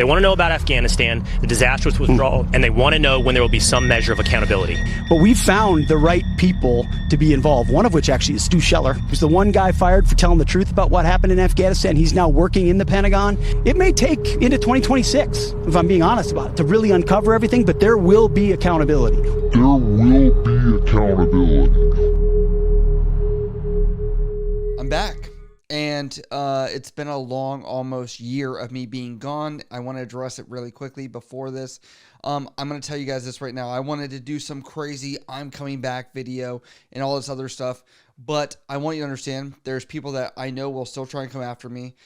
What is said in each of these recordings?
want to know about Afghanistan, the disastrous withdrawal, and they want to know when there will be some measure of accountability. But we found the right people to be involved, one of which actually is Stu Sheller, who's the one guy fired for telling the truth about what happened in Afghanistan. He's now working in the Pentagon. It may take into 2026, if I'm being honest about it, to really uncover everything, but there will be accountability. There will be accountability. I'm back. And it's been a long, almost year of me being gone. I want to address it really quickly before this. I'm going to tell you guys this right now. I wanted to do some crazy I'm coming back video and all this other stuff. But I want you to understand there's people that I know will still try and come after me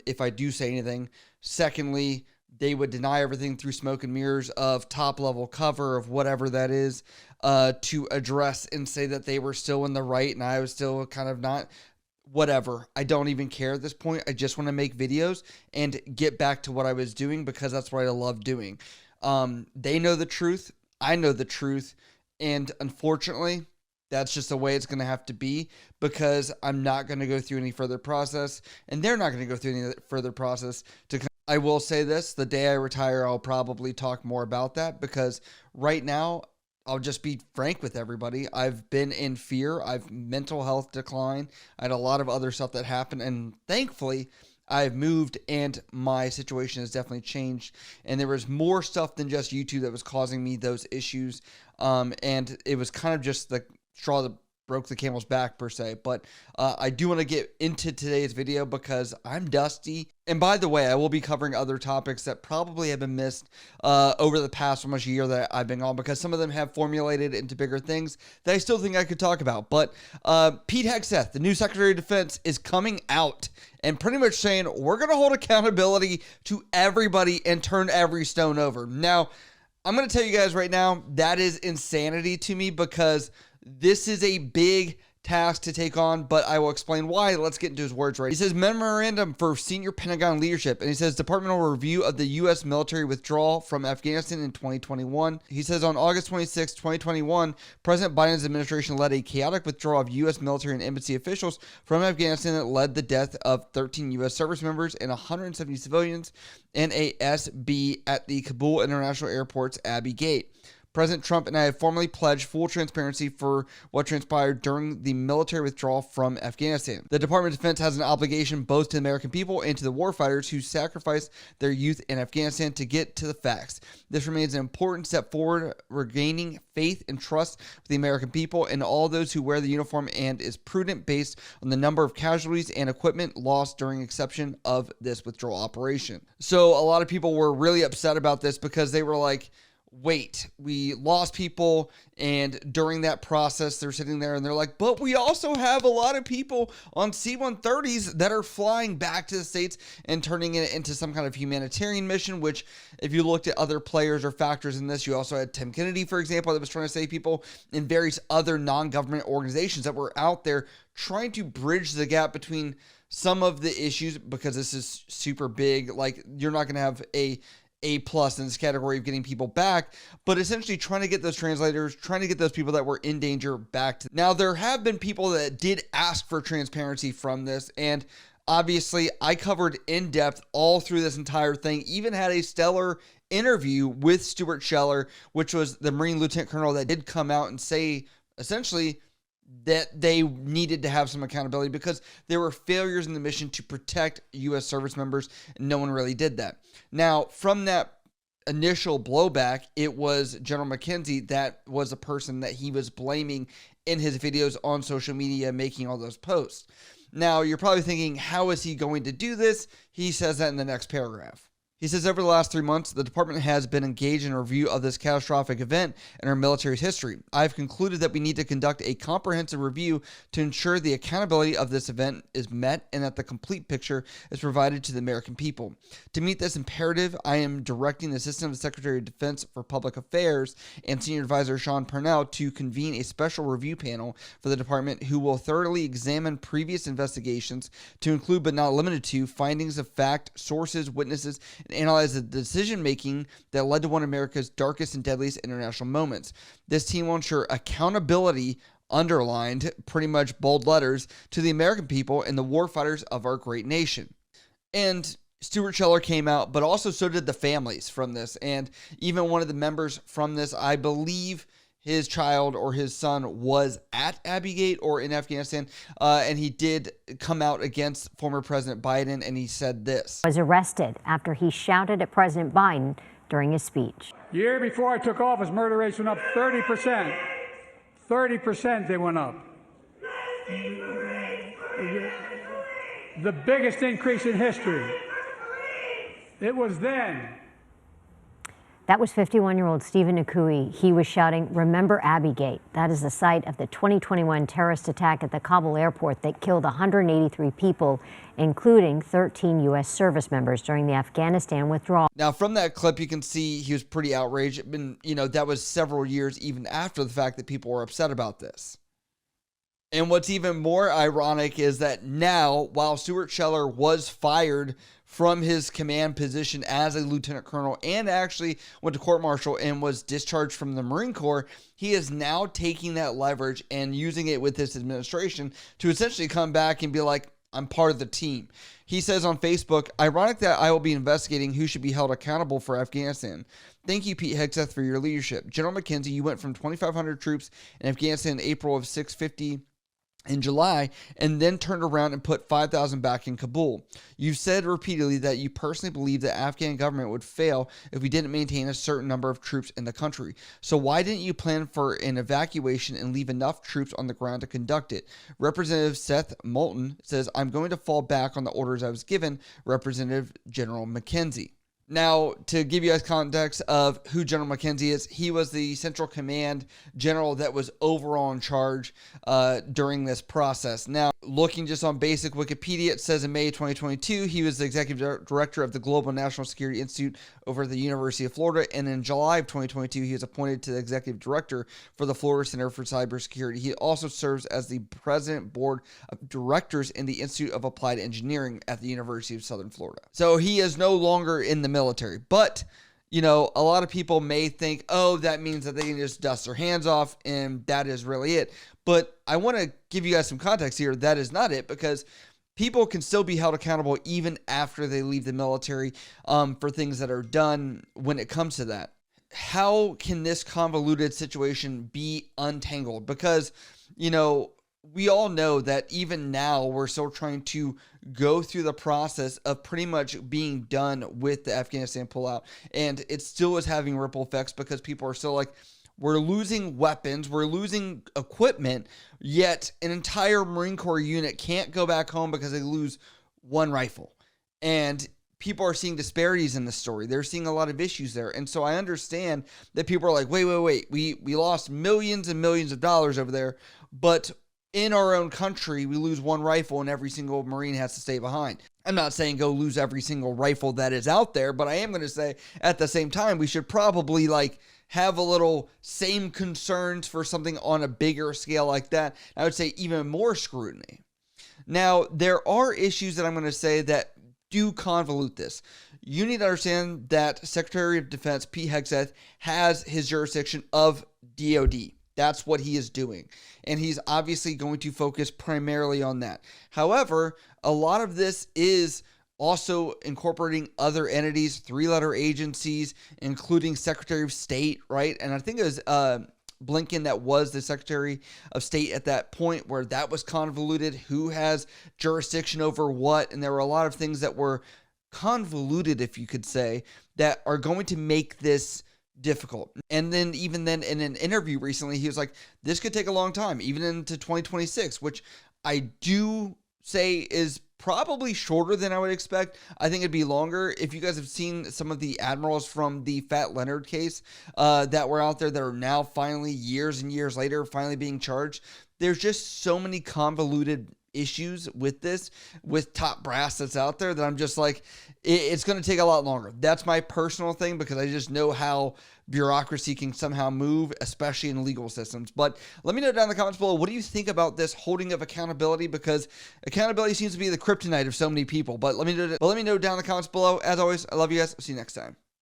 if I do say anything. Secondly, they would deny everything through smoke and mirrors of top-level cover of whatever that is to address and say that they were still in the right and I was still kind of not. Whatever. I don't even care at this point. I just want to make videos and get back to what I was doing because that's what I love doing. They know the truth. I know the truth. And unfortunately, that's just the way it's going to have to be because I'm not going to go through any further process and they're not going to go through any further process. I will say this, the day I retire, I'll probably talk more about that because right now, I'll just be frank with everybody. I've been in fear. I've mental health decline. I had a lot of other stuff that happened. And thankfully, I've moved and my situation has definitely changed. And there was more stuff than just YouTube that was causing me those issues. And it was kind of just the straw that broke the camel's back per se. But I do want to get into today's video because I'm dusty. And by the way, I will be covering other topics that probably have been missed over the past almost year that I've been on because some of them have formulated into bigger things that I still think I could talk about. But Pete Hegseth, the new Secretary of Defense, is coming out and pretty much saying we're going to hold accountability to everybody and turn every stone over. Now, I'm going to tell you guys right now, that is insanity to me because this is a big task to take on, but I will explain why. Let's get into his words right. He says, memorandum for senior Pentagon leadership. And he says, departmental review of the U.S. military withdrawal from Afghanistan in 2021. He says, on August 26, 2021, President Biden's administration led a chaotic withdrawal of U.S. military and embassy officials from Afghanistan that led the death of 13 U.S. service members and 170 civilians and a SB at the Kabul International Airport's Abbey Gate. President Trump and I have formally pledged full transparency for what transpired during the military withdrawal from Afghanistan. The Department of Defense has an obligation both to the American people and to the warfighters who sacrificed their youth in Afghanistan to get to the facts. This remains an important step forward, regaining faith and trust with the American people and all those who wear the uniform and is prudent based on the number of casualties and equipment lost during inception of this withdrawal operation. So a lot of people were really upset about this because they were like, wait, we lost people, and during that process, they're sitting there and they're like, but we also have a lot of people on C-130s that are flying back to the States and turning it into some kind of humanitarian mission, which if you looked at other players or factors in this, you also had Tim Kennedy, for example, that was trying to save people in various other non-government organizations that were out there trying to bridge the gap between some of the issues, because this is super big. Like, you're not going to have A+ in this category of getting people back, but essentially trying to get those translators, trying to get those people that were in danger back to. Now, there have been people that did ask for transparency from this, and obviously I covered in depth all through this entire thing, even had a stellar interview with Stuart Sheller, which was the Marine Lieutenant Colonel that did come out and say essentially that they needed to have some accountability because there were failures in the mission to protect U.S. service members, and no one really did that. Now, from that initial blowback, it was General McKenzie that was a person that he was blaming in his videos on social media, making all those posts. Now, you're probably thinking, how is he going to do this? He says that in the next paragraph. He says, over the last 3 months, the department has been engaged in a review of this catastrophic event in our military's history. I've concluded that we need to conduct a comprehensive review to ensure the accountability of this event is met and that the complete picture is provided to the American people. To meet this imperative, I am directing the Assistant Secretary of Defense for Public Affairs and Senior Advisor Sean Purnell to convene a special review panel for the department who will thoroughly examine previous investigations to include but not limited to findings of fact, sources, witnesses, and analyze the decision-making that led to one of America's darkest and deadliest international moments. This team will ensure accountability, underlined, pretty much bold letters, to the American people and the warfighters of our great nation. And Stuart Sheller came out, but also so did the families from this. And even one of the members from this, I believe his child or his son was at Abbey Gate or in Afghanistan, and he did come out against former President Biden, and he said this. Was arrested after he shouted at President Biden during his speech. Year before I took office, murder rates went up 30%. 30% they went up. The biggest increase in history. It was then. That was 51-year-old Stephen Nakui. He was shouting, "Remember Abbey Gate." That is the site of the 2021 terrorist attack at the Kabul airport that killed 183 people, including 13 U.S. service members during the Afghanistan withdrawal. Now, from that clip, you can see he was pretty outraged. And, that was several years even after the fact that people were upset about this. And what's even more ironic is that now, while Stuart Sheller was fired from his command position as a lieutenant colonel and actually went to court-martial and was discharged from the Marine Corps, he is now taking that leverage and using it with this administration to essentially come back and be like, I'm part of the team. He says on Facebook, ironic that I will be investigating who should be held accountable for Afghanistan. Thank you, Pete Hegseth, for your leadership. General McKenzie, you went from 2,500 troops in Afghanistan in April of 650 in July, and then turned around and put 5,000 back in Kabul. You've said repeatedly that you personally believe the Afghan government would fail if we didn't maintain a certain number of troops in the country. So why didn't you plan for an evacuation and leave enough troops on the ground to conduct it? Representative Seth Moulton says, I'm going to fall back on the orders I was given, Representative General McKenzie. Now, to give you guys context of who General McKenzie is, he was the Central Command general that was overall in charge during this process. Now, looking just on basic Wikipedia, it says in May 2022, he was the executive director of the Global National Security Institute over at the University of Florida. And in July of 2022, he was appointed to the executive director for the Florida Center for Cybersecurity. He also serves as the president board of directors in the Institute of Applied Engineering at the University of Southern Florida. So he is no longer in the military, but a lot of people may think, oh, that means that they can just dust their hands off and that is really it. But I want to give you guys some context here. That is not it, because people can still be held accountable even after they leave the military for things that are done when it comes to that. How can this convoluted situation be untangled? Because, we all know that even now we're still trying to go through the process of pretty much being done with the Afghanistan pullout. And it still is having ripple effects because people are still like, we're losing weapons, we're losing equipment, yet an entire Marine Corps unit can't go back home because they lose one rifle. And people are seeing disparities in the story. They're seeing a lot of issues there. And so I understand that people are like, wait, we lost millions and millions of dollars over there, but in our own country, we lose one rifle and every single Marine has to stay behind. I'm not saying go lose every single rifle that is out there, but I am going to say at the same time, we should probably have a little same concerns for something on a bigger scale like that. I would say even more scrutiny. Now, there are issues that I'm going to say that do convolute this. You need to understand that Secretary of Defense Pete Hegseth has his jurisdiction of DOD. That's what he is doing. And he's obviously going to focus primarily on that. However, a lot of this is also incorporating other entities, three-letter agencies, including Secretary of State, right? And I think it was Blinken that was the Secretary of State at that point where that was convoluted, who has jurisdiction over what. And there were a lot of things that were convoluted, if you could say, that are going to make this difficult. And then even then in an interview recently, he was like, this could take a long time, even into 2026, which I do say is probably shorter than I would expect. I think it'd be longer. If you guys have seen some of the admirals from the Fat Leonard case that were out there that are now finally years and years later finally being charged, there's just so many convoluted issues with this, with top brass that's out there, that I'm just like, it's going to take a lot longer. That's my personal thing, because I just know how bureaucracy can somehow move, especially in legal systems. But let me know down in the comments below, what do you think about this holding of accountability? Because accountability seems to be the kryptonite of so many people. But let me know down in the comments below. As always, I love you guys. I'll see you next time.